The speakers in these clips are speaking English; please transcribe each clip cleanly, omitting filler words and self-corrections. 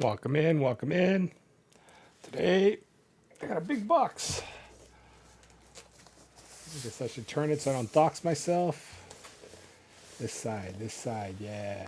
Welcome in, welcome in. Today, I got a big box. I guess I should turn it so I don't dox myself. This side, yeah.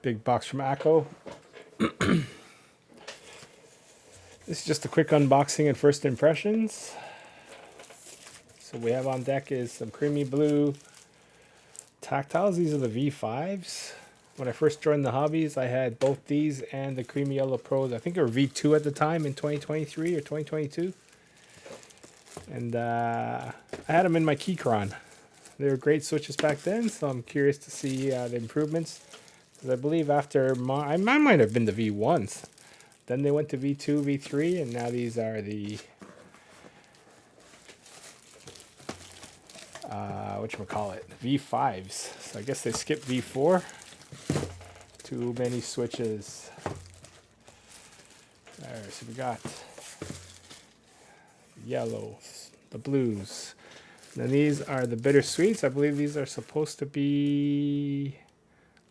Big box from Akko. This is just a quick unboxing and first impressions. So we have on deck is some creamy blue tactiles. These are the V5s. When I first joined the hobbies, I had both these and the creamy yellow pros. I think they were V2 at the time in 2023 or 2022. And I had them in my Keychron. They were great switches back then, so I'm curious to see the improvements. Because I believe after I might have been the V1s. Then they went to V2, V3, and now these are the whatchamacallit, V5s. So I guess they skipped V4. Too many switches. Alright, so we got yellows, the blues. And then these are the bittersweets. I believe these are supposed to be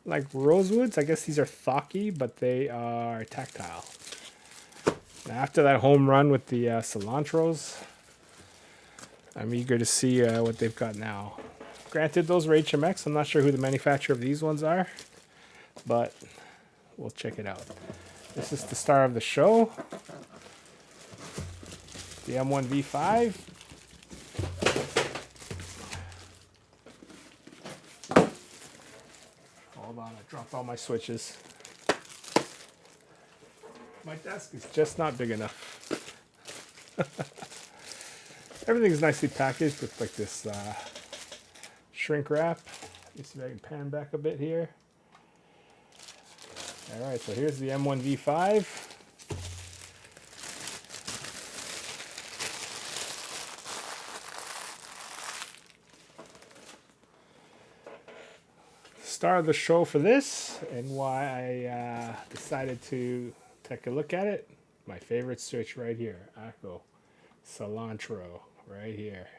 like rosewoods. I guess these are thocky, but they are tactile. Now, after that home run with the Cilantros, I'm eager to see what they've got now. Granted, those are HMX. I'm not sure who the manufacturer of these ones are, but we'll check it out. This is the star of the show, the M1 V5. Hold on, I dropped all my switches. My desk is just not big enough. Everything's nicely packaged with like this shrink wrap. Let me see if I can pan back a bit here. Alright, so here's the M1 V5. Star of the show for this, and why I decided to take a look at it. My favorite switch right here, Akko Cilantro, right here.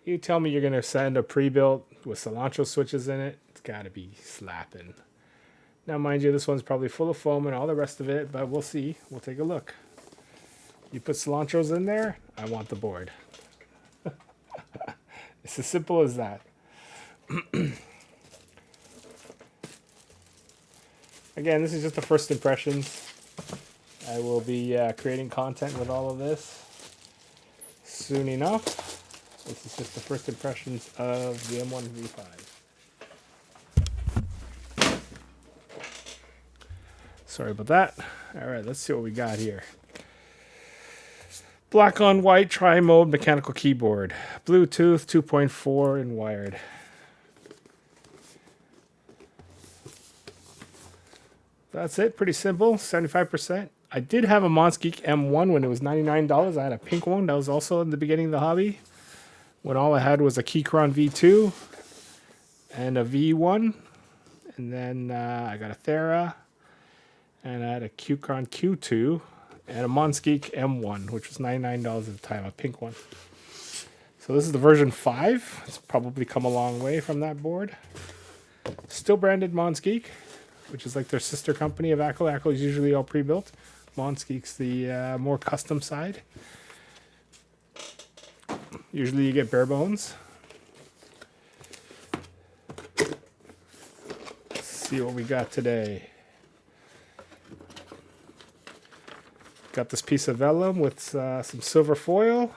You tell me you're gonna send a pre-built with cilantro switches in it, it's gotta be slapping. Now mind you, this one's probably full of foam and all the rest of it, but we'll see. We'll take a look. You put cilantros in there, I want the board. It's as simple as that. Again, this is just the first impressions. I will be creating content with all of this soon enough. This is just the first impressions of the M1 V5. Sorry about that. All right, let's see what we got here. Black on white tri-mode mechanical keyboard. Bluetooth 2.4 and wired. That's it, pretty simple, 75%. I did have a Mongeek M1 when it was $99. I had a pink one that was also in the beginning of the hobby, when all I had was a Keychron V2 and a V1. And then I got a Thera, and I had a Keychron Q2 and a Mongeek M1, which was $99 at the time, a pink one. So this is the version 5. It's probably come a long way from that board. Still branded Mongeek, which is like their sister company of Akko. Akko is usually all pre-built. Mongeek's the more custom side. Usually you get bare bones. Let's see what we got today. Got this piece of vellum with some silver foil.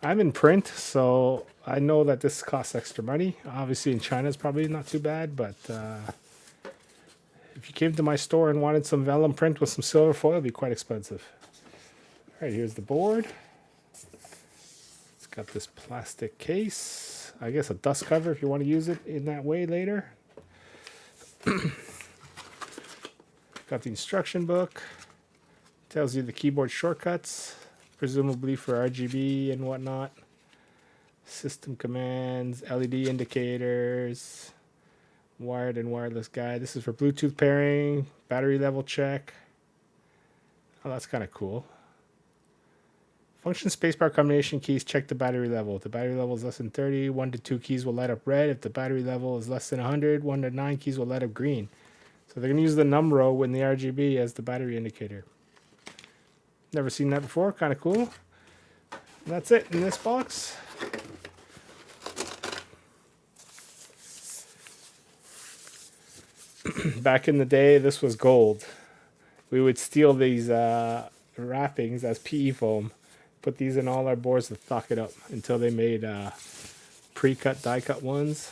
I'm in print, so I know that this costs extra money. Obviously in China it's probably not too bad, but if you came to my store and wanted some vellum print with some silver foil, it'd be quite expensive. All right, here's the board. It's got this plastic case. I guess a dust cover if you want to use it in that way later. Got the instruction book. Tells you the keyboard shortcuts, presumably for RGB and whatnot. System commands, LED indicators, wired and wireless guide. This is for Bluetooth pairing, battery level check. Oh, that's kind of cool. Function spacebar combination keys check the battery level. If the battery level is less than 30, 1 to 2 keys will light up red. If the battery level is less than 100, 1 to 9 keys will light up green. So they're going to use the numero in the RGB as the battery indicator. Never seen that before. Kind of cool. And that's it in this box. Back in the day, this was gold. We would steal these wrappings as PE foam, put these in all our boards to stock it up until they made pre-cut, die-cut ones.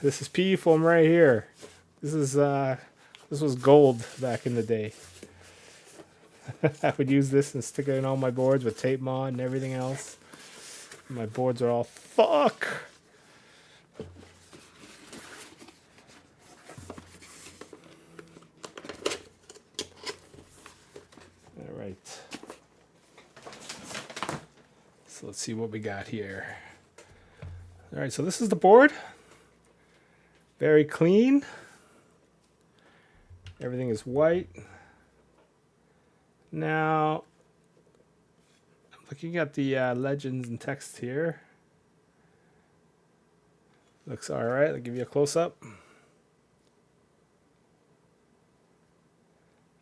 This is PE foam right here. This was gold back in the day. I would use this and stick it in all my boards with tape on and everything else. My boards are all fuck. All right. So let's see what we got here. All right, so this is the board. Very clean. Everything is white. Now, I'm looking at the legends and text here. Looks all right. I'll give you a close-up.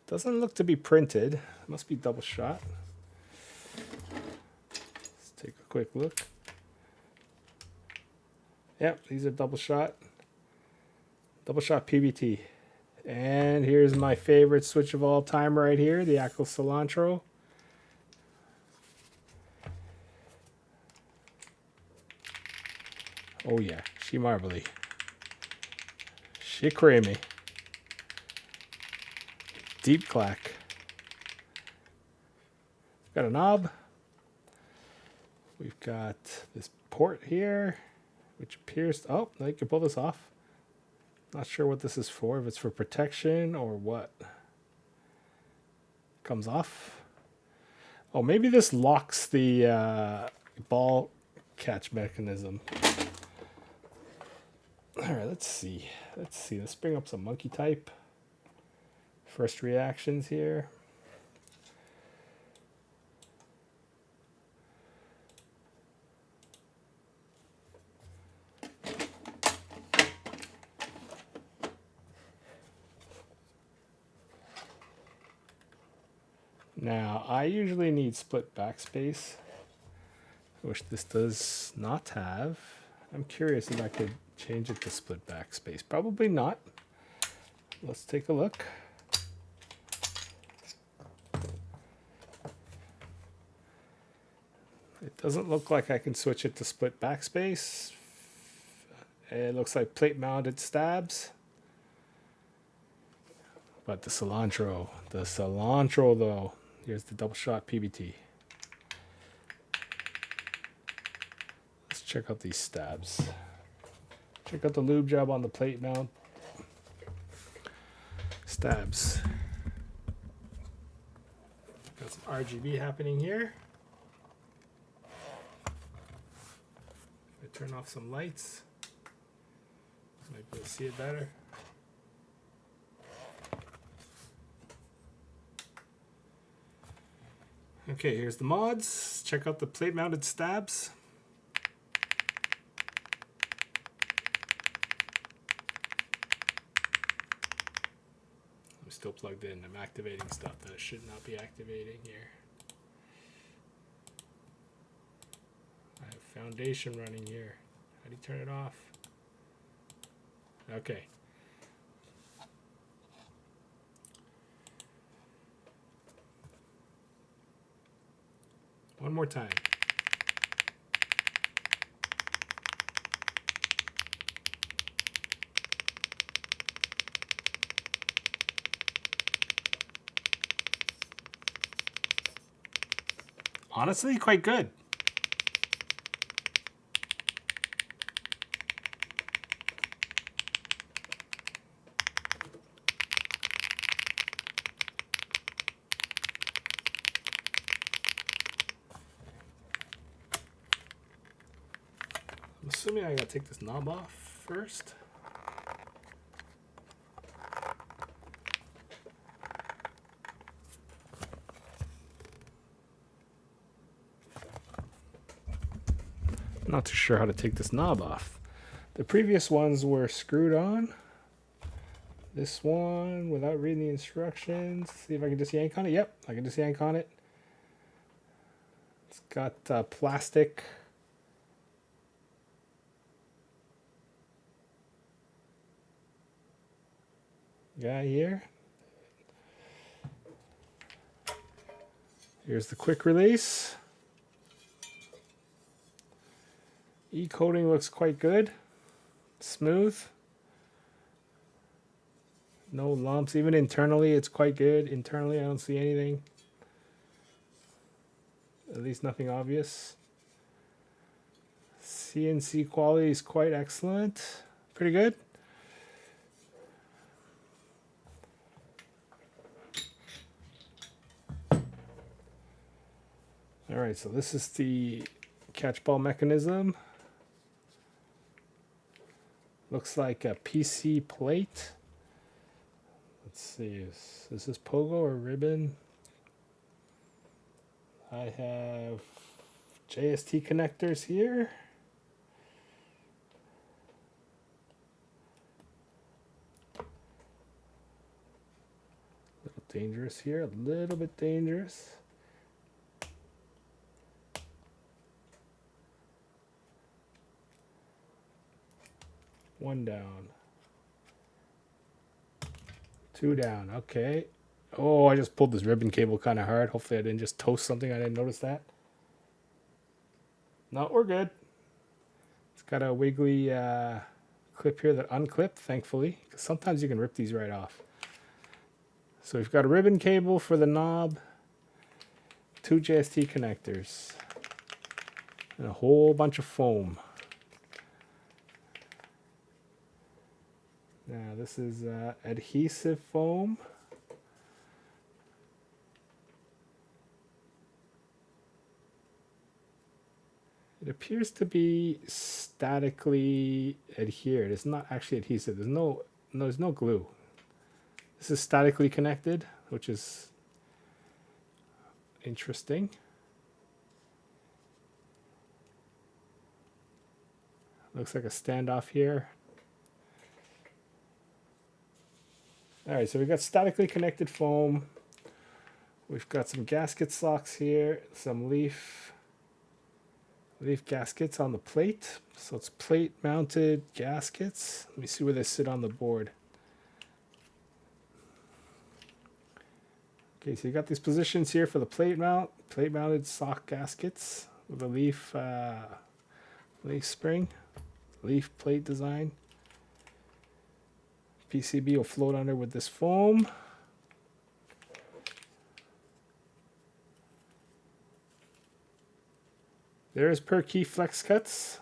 Doesn't look to be printed. It must be double shot. Let's take a quick look. Yep, these are double shot PBT. And here's my favorite switch of all time right here, the Akko Cilantro. Oh yeah, she marbly. She creamy. Deep clack. Got a knob. We've got this port here, which appears, oh, now you can pull this off. Not sure what this is for, if it's for protection or what. Comes off. Oh, maybe this locks the ball catch mechanism. All right, let's see. Let's bring up some monkey type. First reactions here. Now, I usually need split backspace, which this does not have. I'm curious if I could change it to split backspace. Probably not. Let's take a look. It doesn't look like I can switch it to split backspace. It looks like plate mounted stabs. But the cilantro though. Here's the double shot PBT. Let's check out these stabs. Check out the lube job on the plate mount. Stabs. Got some RGB happening here. I turn off some lights. Might be able to see it better. Okay, here's the mods. Check out the plate mounted stabs. I'm still plugged in. I'm activating stuff that I should not be activating here. I have foundation running here. How do you turn it off? Okay. One more time. Honestly, quite good. I'm assuming I gotta take this knob off first. Not too sure how to take this knob off. The previous ones were screwed on. This one, without reading the instructions, see if I can just yank on it. Yep, I can just yank on it. It's got plastic. Guy here. Here's the quick release. E-coating looks quite good. Smooth. No lumps. Even internally, it's quite good. Internally, I don't see anything. At least nothing obvious. CNC quality is quite excellent. Pretty good. All right, so this is the catch ball mechanism. Looks like a PC plate. Let's see, is this pogo or ribbon? I have JST connectors here. A little dangerous here, a little bit dangerous. One down. Two down, okay. Oh, I just pulled this ribbon cable kind of hard. Hopefully I didn't just toast something. I didn't notice that. No, we're good. It's got a wiggly clip here that unclipped, thankfully. Because sometimes you can rip these right off. So we've got a ribbon cable for the knob, 2 JST connectors, and a whole bunch of foam. Now this is adhesive foam. It appears to be statically adhered. It's not actually adhesive. There's no glue. This is statically connected, which is interesting. Looks like a standoff here. All right, so we've got statically connected foam. We've got some gasket socks here, some leaf gaskets on the plate. So it's plate mounted gaskets. Let me see where they sit on the board. Okay, so you got these positions here for the plate mounted sock gaskets with a leaf spring, leaf plate design. PCB will float under with this foam. There's per key flex cuts.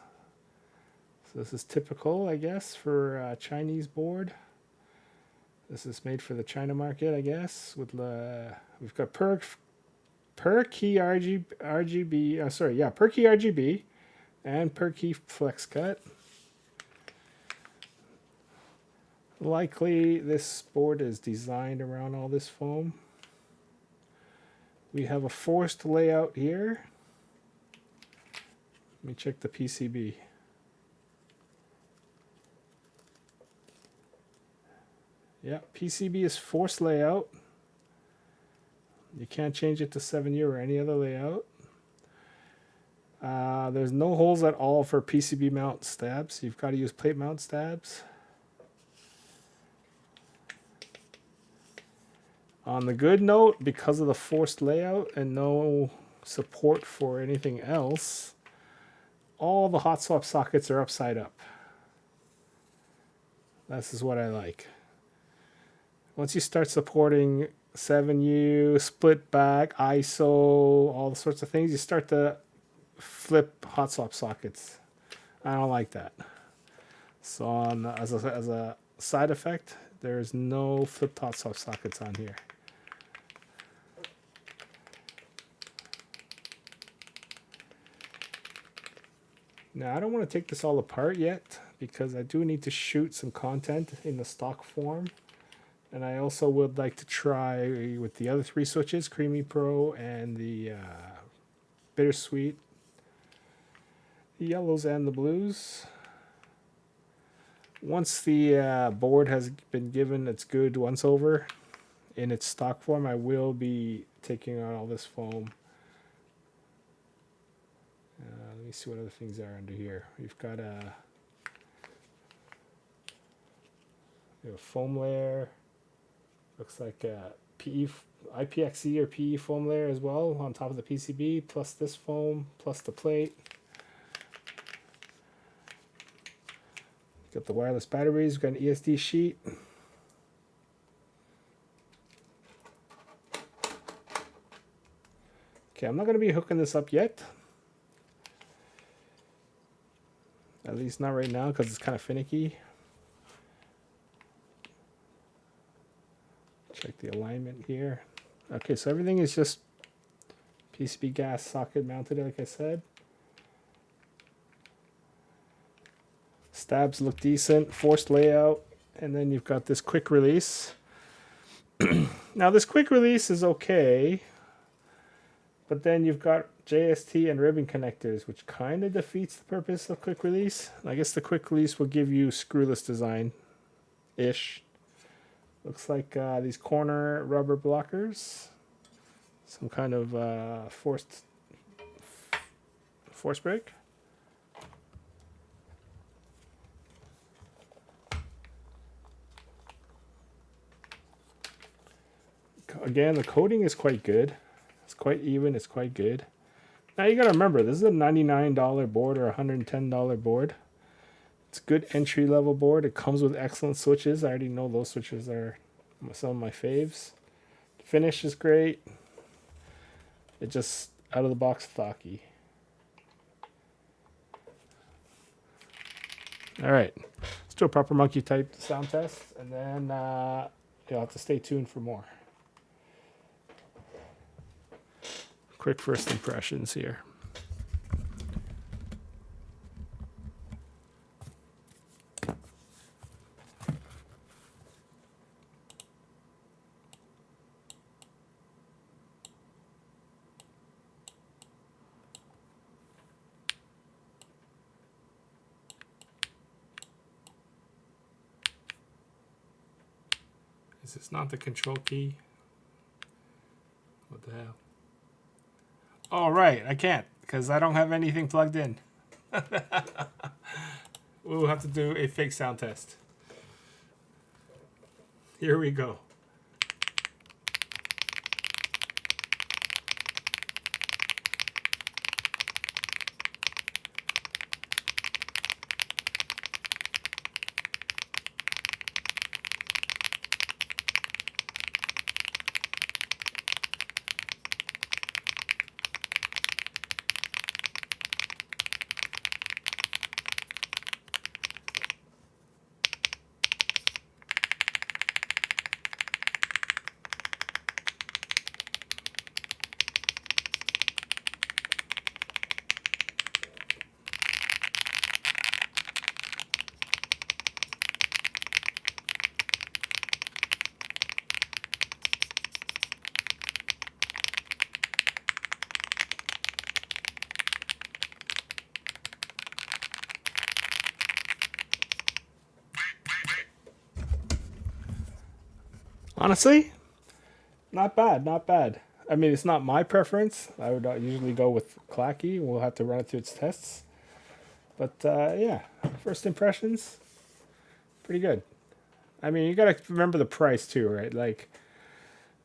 So this is typical, I guess, for a Chinese board. This is made for the China market, I guess. With we've got per key RGB. Per key RGB and per key flex cut. Likely this board is designed around all this foam. We have a forced layout here. Let me check the PCB. Yeah, PCB is forced layout. You can't change it to 7U or any other layout. There's no holes at all for PCB mount stabs. You've got to use plate mount stabs. On the good note, because of the forced layout and no support for anything else, all the hot swap sockets are upside up. This is what I like. Once you start supporting 7U, split back, ISO, all the sorts of things, you start to flip hot swap sockets. I don't like that. So as a side effect, there's no flipped hot swap sockets on here. Now, I don't want to take this all apart yet because I do need to shoot some content in the stock form. And I also would like to try with the other 3 switches, Creamy Pro and the Bittersweet, the yellows and the blues. Once the board has been given its good once over in its stock form, I will be taking out all this foam. Let me see what other things are under here. We've got a foam layer. Looks like a PE, IPXE or PE foam layer as well on top of the PCB, plus this foam, plus the plate. Got the wireless batteries, we've got an ESD sheet. Okay, I'm not going to be hooking this up yet. At least not right now because it's kind of finicky. Check the alignment here. Okay, so everything is just PCB gas socket mounted, like I said. Stabs look decent, forced layout, and then you've got this quick release. Now this quick release is okay, but then you've got JST and ribbon connectors, which kind of defeats the purpose of quick release. I guess the quick release will give you screwless design-ish. Looks like these corner rubber blockers, some kind of force brake. Again, the coating is quite good. It's quite even. It's quite good. Now you got to remember, this is a $99 board or $110 board. It's a good entry-level board. It comes with excellent switches. I already know those switches are some of my faves. The finish is great. It just out of the box stocky. All right, let's do a proper monkey type sound test, and then you'll have to stay tuned for more. Quick first impressions here. Is this not the control key? What the hell? Oh, right, I can't, because I don't have anything plugged in. We'll have to do a fake sound test. Here we go. Honestly, not bad, not bad. I mean, it's not my preference. I would usually go with Clacky. We'll have to run it through its tests. But yeah, first impressions, pretty good. I mean, you gotta remember the price too, right? Like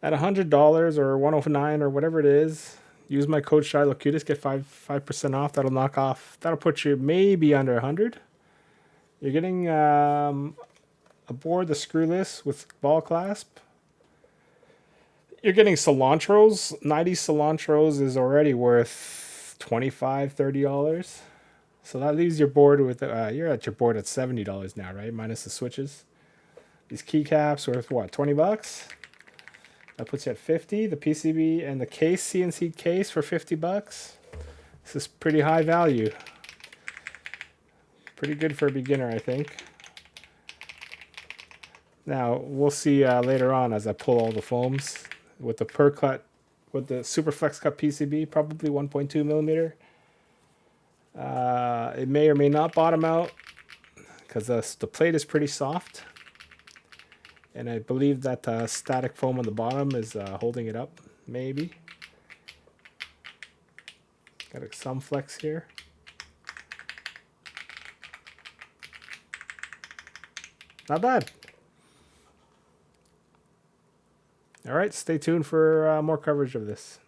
at $100 or $109 or whatever it is, use my code SHILOHCUTEST, get 5% off. That'll knock off. That'll put you maybe under 100. You're getting aboard the screwless with ball clasp. You're getting Cilantros. 90 Cilantros is already worth $25, $30. So that leaves your board with, you're at your board at $70 now, right? Minus the switches. These keycaps worth what, 20 bucks? That puts you at 50. The PCB and the case, CNC case for 50 bucks. This is pretty high value. Pretty good for a beginner, I think. Now, we'll see later on as I pull all the foams. With the per cut, with the super flex cut PCB, probably 1.2 millimeter. It may or may not bottom out because the plate is pretty soft. And I believe that the static foam on the bottom is holding it up, maybe. Got some flex here. Not bad. All right, stay tuned for more coverage of this.